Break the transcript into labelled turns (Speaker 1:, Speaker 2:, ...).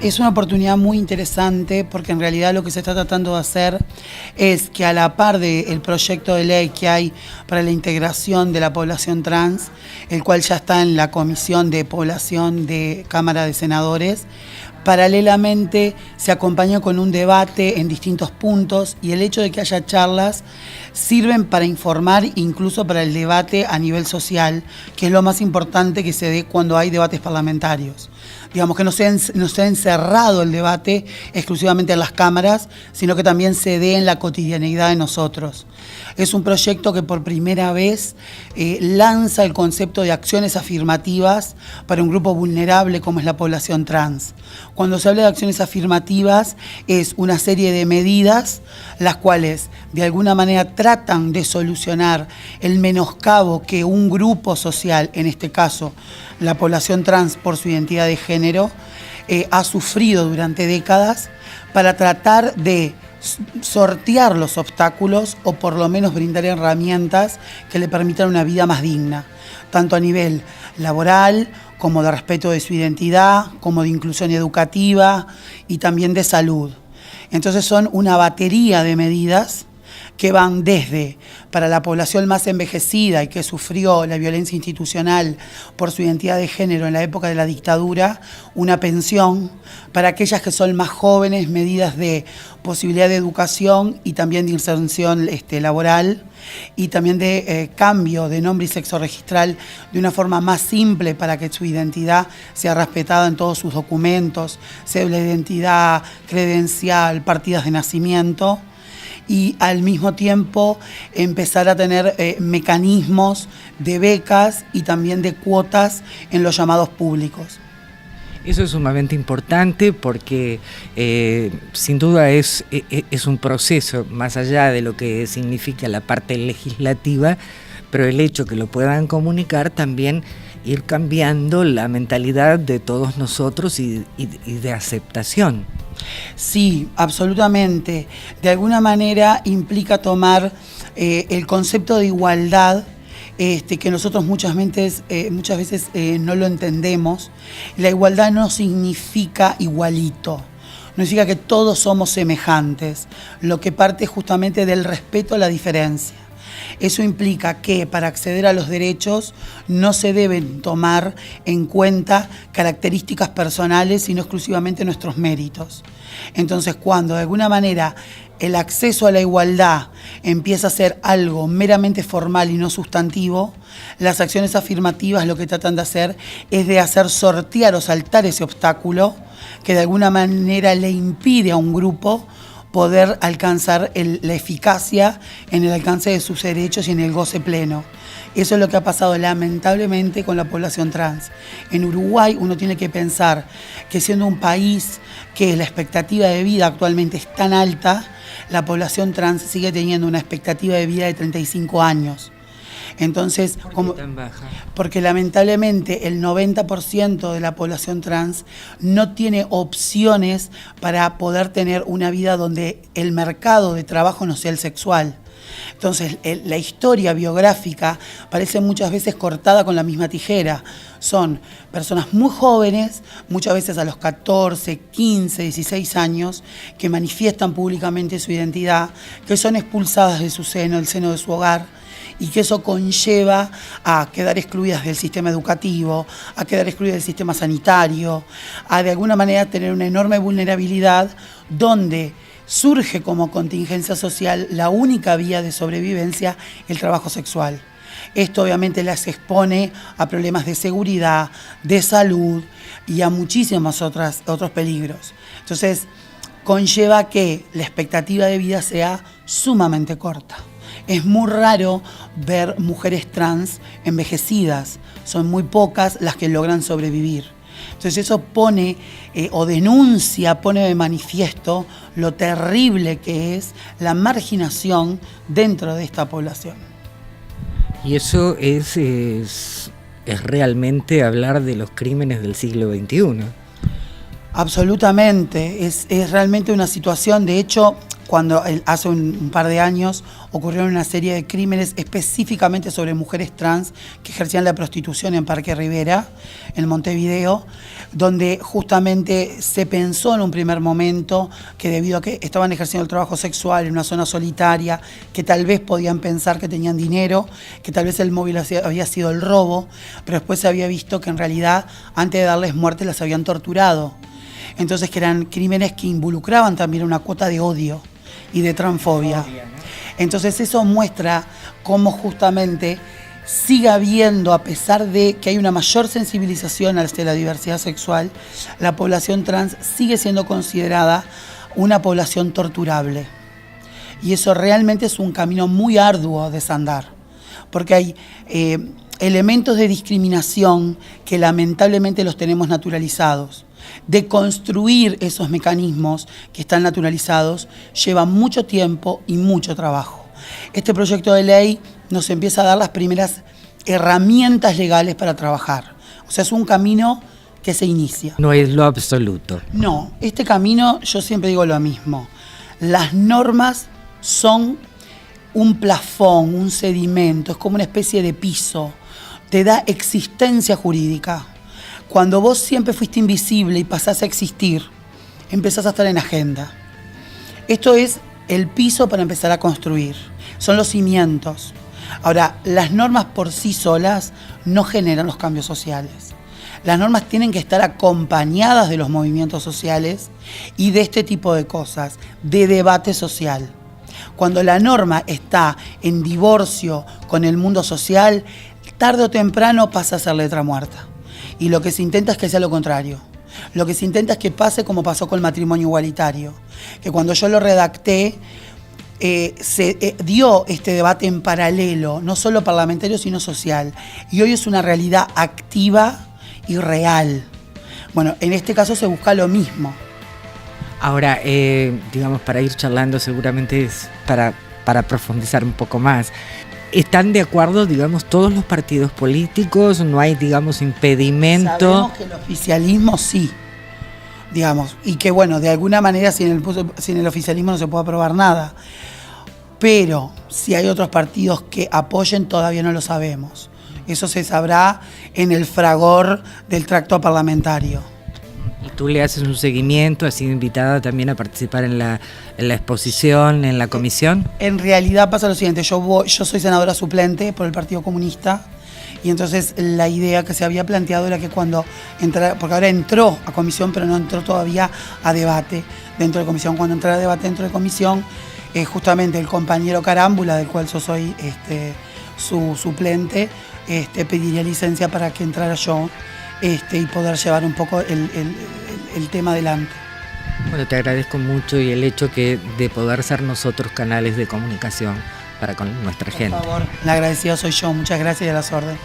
Speaker 1: Es una oportunidad muy interesante porque en realidad lo que se está tratando de hacer es que a la par del proyecto de ley que hay para la integración de la población trans, el cual ya está en la Comisión de Población de Cámara de Senadores, paralelamente se acompaña con un debate en distintos puntos y el hecho de que haya charlas sirven para informar, incluso para el debate a nivel social, que es lo más importante que se dé cuando hay debates parlamentarios. Digamos que no sea encerrado el debate exclusivamente en las cámaras, sino que también se dé en la cotidianeidad de nosotros. Es un proyecto que por primera vez lanza el concepto de acciones afirmativas para un grupo vulnerable como es la población trans. Cuando se habla de acciones afirmativas es una serie de medidas las cuales de alguna manera tratan de solucionar el menoscabo que un grupo social, en este caso la población trans por su identidad de género, ha sufrido durante décadas, para tratar de sortear los obstáculos o por lo menos brindar herramientas que le permitan una vida más digna, tanto a nivel laboral como de respeto de su identidad, como de inclusión educativa y también de salud. Entonces son una batería de medidas que van desde para la población más envejecida y que sufrió la violencia institucional por su identidad de género en la época de la dictadura, una pensión; para aquellas que son más jóvenes, medidas de posibilidad de educación y también de inserción laboral, y también de cambio de nombre y sexo registral de una forma más simple para que su identidad sea respetada en todos sus documentos, cédula de identidad, credencial, partidas de nacimiento, y al mismo tiempo empezar a tener mecanismos de becas y también de cuotas en los llamados públicos.
Speaker 2: Eso es sumamente importante porque sin duda es un proceso, más allá de lo que significa la parte legislativa, pero el hecho que lo puedan comunicar también ir cambiando la mentalidad de todos nosotros y de aceptación.
Speaker 1: Sí, absolutamente. De alguna manera implica tomar el concepto de igualdad, que nosotros muchas veces no lo entendemos. La igualdad no significa igualito, no significa que todos somos semejantes, lo que parte justamente del respeto a la diferencia. Eso implica que para acceder a los derechos no se deben tomar en cuenta características personales, sino exclusivamente nuestros méritos. Entonces, cuando de alguna manera el acceso a la igualdad empieza a ser algo meramente formal y no sustantivo, las acciones afirmativas lo que tratan de hacer es de hacer sortear o saltar ese obstáculo que de alguna manera le impide a un grupo poder alcanzar la eficacia en el alcance de sus derechos y en el goce pleno. Eso es lo que ha pasado lamentablemente con la población trans. En Uruguay uno tiene que pensar que siendo un país que la expectativa de vida actualmente es tan alta, la población trans sigue teniendo una expectativa de vida de 35 años. Entonces,
Speaker 2: ¿por qué tan baja?
Speaker 1: Porque lamentablemente el 90% de la población trans no tiene opciones para poder tener una vida donde el mercado de trabajo no sea el sexual. Entonces, la historia biográfica parece muchas veces cortada con la misma tijera. Son personas muy jóvenes, muchas veces a los 14, 15, 16 años, que manifiestan públicamente su identidad, que son expulsadas de su seno, del seno de su hogar, y que eso conlleva a quedar excluidas del sistema educativo, a quedar excluidas del sistema sanitario, a de alguna manera tener una enorme vulnerabilidad donde surge como contingencia social la única vía de sobrevivencia, el trabajo sexual. Esto obviamente las expone a problemas de seguridad, de salud y a muchísimos otros peligros. Entonces, conlleva que la expectativa de vida sea sumamente corta. Es muy raro ver mujeres trans envejecidas, son muy pocas las que logran sobrevivir. Entonces eso pone pone de manifiesto lo terrible que es la marginación dentro de esta población.
Speaker 2: Y eso es realmente hablar de los crímenes del siglo XXI.
Speaker 1: Absolutamente, es realmente una situación. De hecho, cuando hace un par de años ocurrieron una serie de crímenes específicamente sobre mujeres trans que ejercían la prostitución en Parque Rivera, en Montevideo, donde justamente se pensó en un primer momento que debido a que estaban ejerciendo el trabajo sexual en una zona solitaria, que tal vez podían pensar que tenían dinero, que tal vez el móvil había sido el robo, pero después se había visto que en realidad antes de darles muerte las habían torturado. Entonces que eran crímenes que involucraban también una cuota de odio y de transfobia. Entonces eso muestra cómo justamente sigue habiendo, a pesar de que hay una mayor sensibilización hacia la diversidad sexual, la población trans sigue siendo considerada una población torturable. Y eso realmente es un camino muy arduo de desandar, porque hay elementos de discriminación que lamentablemente los tenemos naturalizados. De construir esos mecanismos que están naturalizados lleva mucho tiempo y mucho trabajo. Este proyecto de ley nos empieza a dar las primeras herramientas legales para trabajar. O sea, es un camino que se inicia.
Speaker 2: No es lo absoluto.
Speaker 1: No, este camino, yo siempre digo lo mismo. Las normas son un plafón, un sedimento, es como una especie de piso. Te da existencia jurídica. Cuando vos siempre fuiste invisible y pasás a existir, empezás a estar en agenda. Esto es el piso para empezar a construir, son los cimientos. Ahora, las normas por sí solas no generan los cambios sociales. Las normas tienen que estar acompañadas de los movimientos sociales y de este tipo de cosas, de debate social. Cuando la norma está en divorcio con el mundo social, tarde o temprano pasa a ser letra muerta. Y lo que se intenta es que sea lo contrario. Lo que se intenta es que pase como pasó con el matrimonio igualitario. Que cuando yo lo redacté, se dio este debate en paralelo, no solo parlamentario, sino social. Y hoy es una realidad activa y real. Bueno, en este caso se busca lo mismo.
Speaker 2: Ahora, digamos, para ir charlando seguramente es para profundizar un poco más. ¿Están de acuerdo, digamos, todos los partidos políticos? ¿No hay, digamos, impedimento?
Speaker 1: Sabemos que el oficialismo sí, digamos, y que, bueno, de alguna manera sin el oficialismo no se puede aprobar nada. Pero si hay otros partidos que apoyen, todavía no lo sabemos. Eso se sabrá en el fragor del tracto parlamentario.
Speaker 2: ¿Y tú le haces un seguimiento? ¿Has sido invitada también a participar en la exposición, en la comisión?
Speaker 1: En realidad pasa lo siguiente, yo soy senadora suplente por el Partido Comunista y entonces la idea que se había planteado era que cuando entrara, porque ahora entró a comisión pero no entró todavía a debate dentro de comisión, cuando entrara a debate dentro de comisión, justamente el compañero Carámbula, del cual yo soy su suplente, pediría licencia para que entrara yo y poder llevar un poco el tema adelante.
Speaker 2: Bueno, te agradezco mucho y el hecho de poder ser nosotros canales de comunicación para con nuestra gente.
Speaker 1: Por favor, la agradecida soy yo. Muchas gracias y a las órdenes.